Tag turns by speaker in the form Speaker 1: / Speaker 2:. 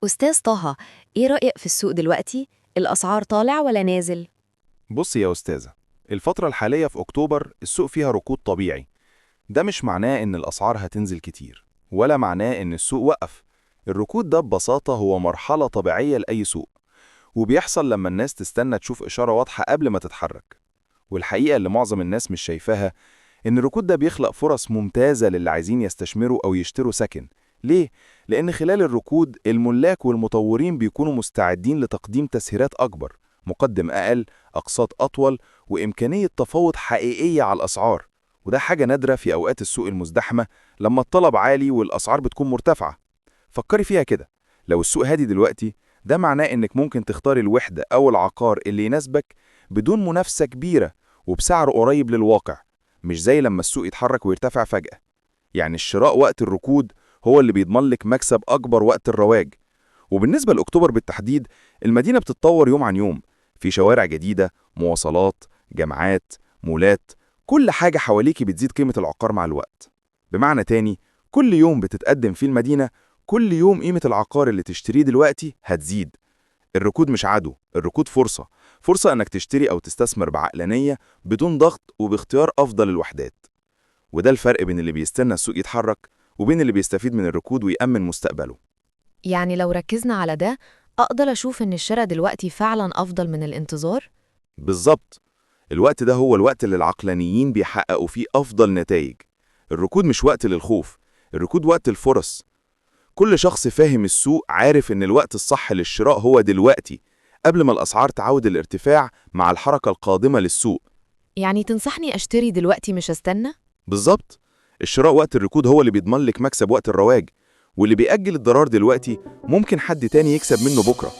Speaker 1: أستاذ طه، إيه رأيك في السوق دلوقتي؟ الأسعار طالع ولا نازل؟
Speaker 2: بص يا أستاذة، الفترة الحالية في أكتوبر السوق فيها ركود طبيعي. ده مش معناه إن الأسعار هتنزل كتير، ولا معناه إن السوق وقف. الركود ده ببساطة هو مرحلة طبيعية لأي سوق، وبيحصل لما الناس تستنى تشوف إشارة واضحة قبل ما تتحرك. والحقيقة اللي معظم الناس مش شايفاها إن الركود ده بيخلق فرص ممتازة للي عايزين يستثمروا أو يشتروا سكن. ليه؟ لأن خلال الركود الملاك والمطورين بيكونوا مستعدين لتقديم تسهيلات أكبر، مقدم أقل، أقساط أطول، وإمكانية تفاوض حقيقية على الأسعار. وده حاجة نادرة في أوقات السوق المزدحمة لما الطلب عالي والأسعار بتكون مرتفعة. فكري فيها كده، لو السوق هادي دلوقتي ده معناه إنك ممكن تختاري الوحدة أو العقار اللي يناسبك بدون منافسة كبيرة وبسعر قريب للواقع، مش زي لما السوق يتحرك ويرتفع فجأة. يعني الشراء وقت الركود هو اللي بيضمن لك مكسب أكبر وقت الرواج. وبالنسبة لأكتوبر بالتحديد، المدينة بتتطور يوم عن يوم، في شوارع جديدة، مواصلات، جامعات، مولات، كل حاجة حواليكي بتزيد قيمة العقار مع الوقت. بمعنى تاني، كل يوم بتتقدم فيه المدينة، كل يوم قيمة العقار اللي تشتريه دلوقتي هتزيد. الركود مش عدو، الركود فرصة، فرصة انك تشتري او تستثمر بعقلانية بدون ضغط وباختيار افضل الوحدات. وده الفرق بين اللي بيستنى السوق يتحرك وبين اللي بيستفيد من الركود ويأمن مستقبله.
Speaker 1: يعني لو ركزنا على ده، أقدر أشوف إن الشراء دلوقتي فعلا أفضل من الانتظار؟
Speaker 2: بالظبط، الوقت ده هو الوقت اللي العقلانيين بيحققوا فيه أفضل نتائج. الركود مش وقت للخوف، الركود وقت الفرص. كل شخص فاهم السوق عارف إن الوقت الصح للشراء هو دلوقتي، قبل ما الأسعار تعود الارتفاع مع الحركة القادمة للسوق.
Speaker 1: يعني تنصحني أشتري دلوقتي مش أستنى؟
Speaker 2: بالظبط، الشراء وقت الركود هو اللي بيضمن لك مكسب وقت الرواج، واللي بيأجل الضرار دلوقتي ممكن حد تاني يكسب منه بكرة.